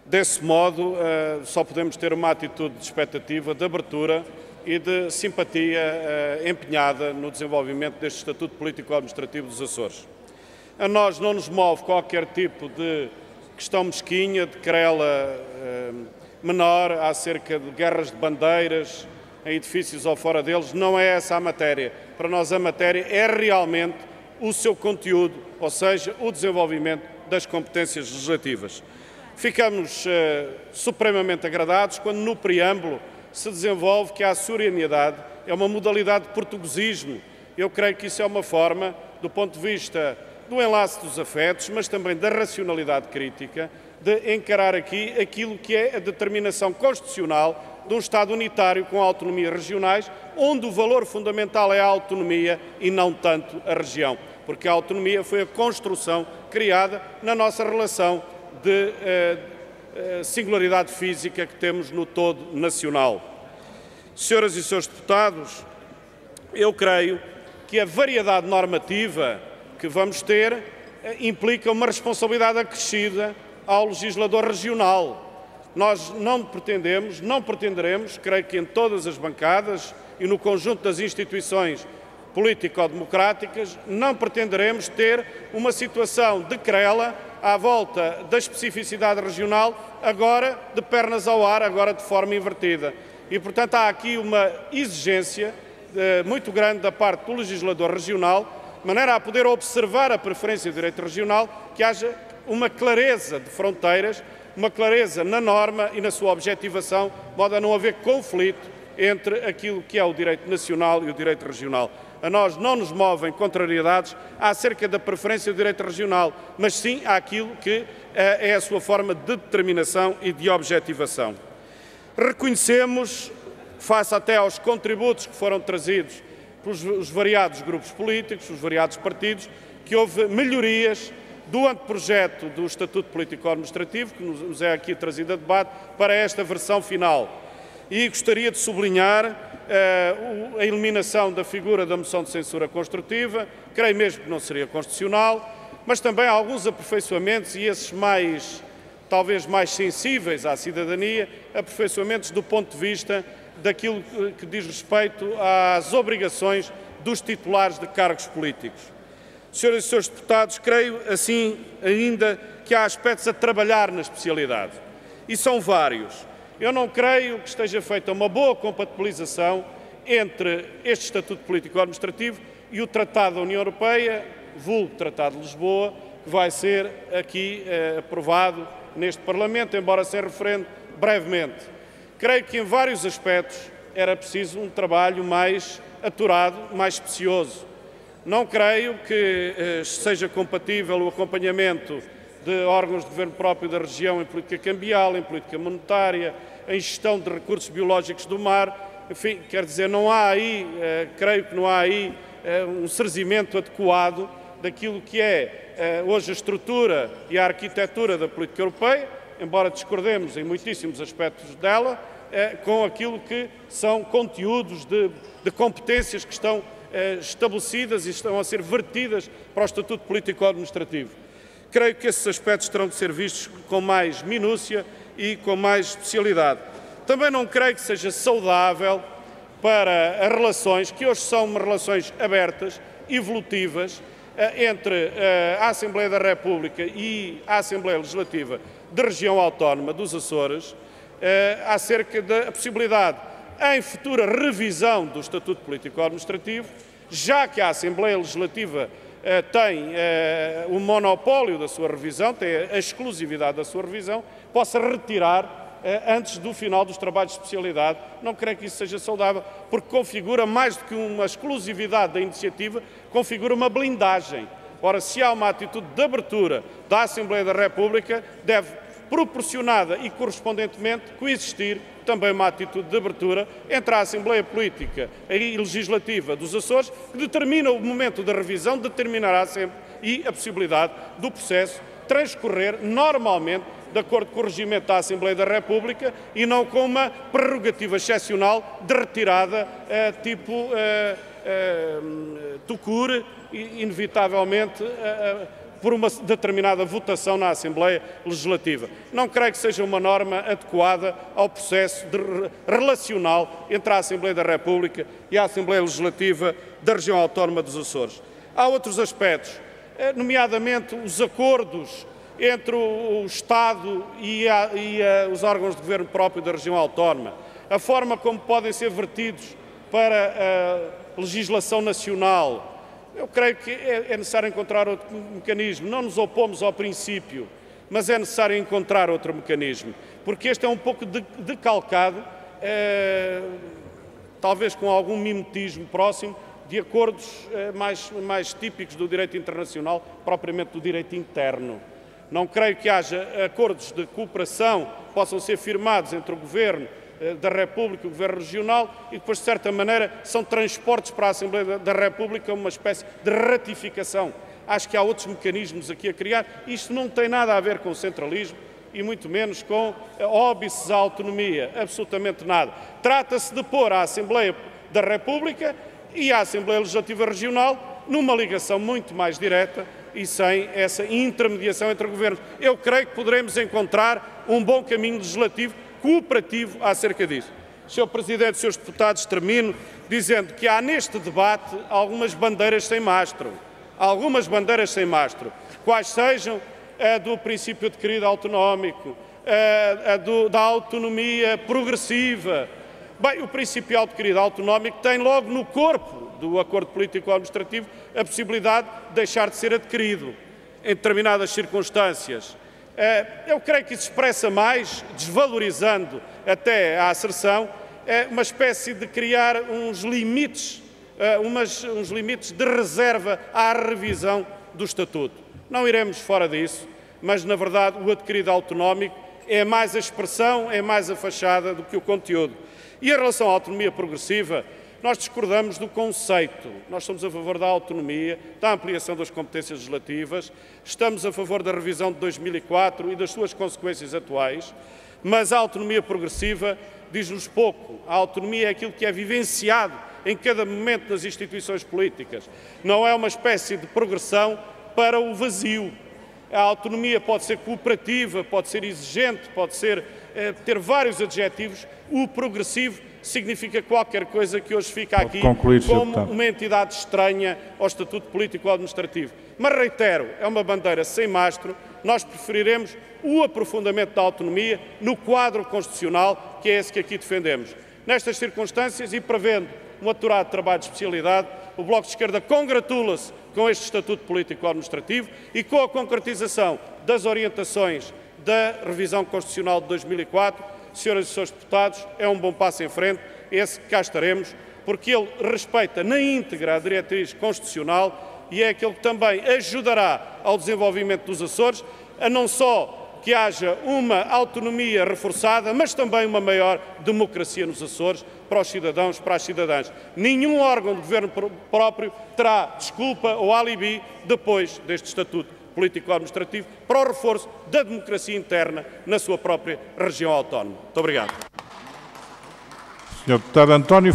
Desse modo, só podemos ter uma atitude de expectativa, de abertura e de simpatia empenhada no desenvolvimento deste Estatuto Político-Administrativo dos Açores. A nós não nos move qualquer tipo de questão mesquinha, de querela menor acerca de guerras de bandeiras em edifícios ou fora deles. Não é essa a matéria. Para nós a matéria é realmente o seu conteúdo, ou seja, o desenvolvimento das competências legislativas. Ficamos supremamente agradados quando no preâmbulo se desenvolve que a açorianidade é uma modalidade de portuguesismo. Eu creio que isso é uma forma, do ponto de vista do enlace dos afetos, mas também da racionalidade crítica, de encarar aqui aquilo que é a determinação constitucional de um Estado unitário com autonomias regionais, onde o valor fundamental é a autonomia e não tanto a região, porque a autonomia foi a construção criada na nossa relação de singularidade física que temos no todo nacional. Senhoras e senhores deputados, eu creio que a variedade normativa que vamos ter implica uma responsabilidade acrescida ao legislador regional. Nós não pretenderemos, creio que em todas as bancadas e no conjunto das instituições político-democráticas, não pretenderemos ter uma situação de querela à volta da especificidade regional, agora de pernas ao ar, agora de forma invertida. E, portanto, há aqui uma exigência muito grande da parte do legislador regional, de maneira a poder observar a preferência do direito regional, que haja uma clareza de fronteiras, uma clareza na norma e na sua objetivação, de modo a não haver conflito entre aquilo que é o direito nacional e o direito regional. A nós não nos movem contrariedades acerca da preferência do direito regional, mas sim àquilo que é a sua forma de determinação e de objetivação. Reconhecemos, face até aos contributos que foram trazidos pelos variados grupos políticos, os variados partidos, que houve melhorias do anteprojeto do Estatuto Político-Administrativo, que nos é aqui trazido a debate, para esta versão final. E gostaria de sublinhar a eliminação da figura da moção de censura construtiva, creio mesmo que não seria constitucional, mas também alguns aperfeiçoamentos, e esses talvez mais sensíveis à cidadania, aperfeiçoamentos do ponto de vista daquilo que diz respeito às obrigações dos titulares de cargos políticos. Senhoras e senhores deputados, creio assim ainda que há aspectos a trabalhar na especialidade, e são vários. Eu não creio que esteja feita uma boa compatibilização entre este Estatuto Político-Administrativo e o Tratado da União Europeia, vulgo Tratado de Lisboa, que vai ser aqui aprovado neste Parlamento, embora sem referendo brevemente. Creio que em vários aspectos era preciso um trabalho mais aturado, mais especioso. Não creio que seja compatível o acompanhamento de órgãos de governo próprio da região em política cambial, em política monetária, em gestão de recursos biológicos do mar. Enfim, quer dizer, não há aí, creio que não há aí um cerzimento adequado daquilo que é hoje a estrutura e a arquitetura da política europeia, embora discordemos em muitíssimos aspectos dela, com aquilo que são conteúdos de competências que estão estabelecidas e estão a ser vertidas para o Estatuto Político-Administrativo. Creio que esses aspectos terão de ser vistos com mais minúcia e com mais especialidade. Também não creio que seja saudável para as relações, que hoje são relações abertas, evolutivas, entre a Assembleia da República e a Assembleia Legislativa da Região Autónoma dos Açores, acerca da possibilidade, em futura revisão do Estatuto Político-Administrativo, já que a Assembleia Legislativa tem o monopólio da sua revisão, tem a exclusividade da sua revisão, possa retirar antes do final dos trabalhos de especialidade. Não creio que isso seja saudável, porque configura mais do que uma exclusividade da iniciativa, configura uma blindagem. Ora, se há uma atitude de abertura da Assembleia da República, deve, proporcionada e correspondentemente, coexistir também uma atitude de abertura entre a Assembleia Política e Legislativa dos Açores, que determina o momento da revisão, determinará sempre e a possibilidade do processo transcorrer normalmente de acordo com o regimento da Assembleia da República e não com uma prerrogativa excepcional de retirada tipo tucur, inevitavelmente por uma determinada votação na Assembleia Legislativa. Não creio que seja uma norma adequada ao processo relacional entre a Assembleia da República e a Assembleia Legislativa da Região Autónoma dos Açores. Há outros aspectos, nomeadamente os acordos entre o Estado e os órgãos de governo próprio da região autónoma, a forma como podem ser vertidos para a legislação nacional. Eu creio que é necessário encontrar outro mecanismo. Não nos opomos ao princípio, mas é necessário encontrar outro mecanismo, porque este é um pouco decalcado, talvez com algum mimetismo próximo, de acordos mais típicos do direito internacional, propriamente do direito interno. Não creio que haja acordos de cooperação que possam ser firmados entre o Governo da República e o Governo Regional e depois, de certa maneira, são transportes para a Assembleia da República uma espécie de ratificação. Acho que há outros mecanismos aqui a criar. Isto não tem nada a ver com o centralismo e muito menos com óbices à autonomia, absolutamente nada. Trata-se de pôr a Assembleia da República e a Assembleia Legislativa Regional numa ligação muito mais direta e sem essa intermediação entre governos. Eu creio que poderemos encontrar um bom caminho legislativo cooperativo acerca disso. Sr. Presidente, Srs. Deputados, termino dizendo que há neste debate algumas bandeiras sem mastro. Algumas bandeiras sem mastro. Quais sejam a do princípio adquirido autonómico, da autonomia progressiva. Bem, o princípio adquirido autonómico tem logo no corpo do acordo político-administrativo a possibilidade de deixar de ser adquirido em determinadas circunstâncias. Eu creio que isso expressa mais, desvalorizando até a asserção, uma espécie de criar uns limites de reserva à revisão do Estatuto. Não iremos fora disso, mas, na verdade, o adquirido autonómico é mais a expressão, é mais a fachada do que o conteúdo. E em relação à autonomia progressiva, nós discordamos do conceito. Nós somos a favor da autonomia, da ampliação das competências legislativas, estamos a favor da revisão de 2004 e das suas consequências atuais, mas a autonomia progressiva diz-nos pouco. A autonomia é aquilo que é vivenciado em cada momento nas instituições políticas. Não é uma espécie de progressão para o vazio. A autonomia pode ser cooperativa, pode ser exigente, pode ser, ter vários adjetivos. O progressivo significa qualquer coisa que hoje fica aqui como uma entidade estranha ao Estatuto Político-Administrativo. Mas reitero, é uma bandeira sem mastro. Nós preferiremos o aprofundamento da autonomia no quadro constitucional, que é esse que aqui defendemos. Nestas circunstâncias e prevendo um aturado de trabalho de especialidade, o Bloco de Esquerda congratula-se com este Estatuto Político-Administrativo e com a concretização das orientações da revisão constitucional de 2004. Senhoras e senhores deputados, é um bom passo em frente, esse que cá estaremos, porque ele respeita na íntegra a diretriz constitucional e é aquele que também ajudará ao desenvolvimento dos Açores, a não só que haja uma autonomia reforçada, mas também uma maior democracia nos Açores para os cidadãos, para as cidadãs. Nenhum órgão de governo próprio terá desculpa ou alibi depois deste Estatuto Político-Administrativo para o reforço da democracia interna na sua própria região autónoma. Muito obrigado. Sr. Deputado António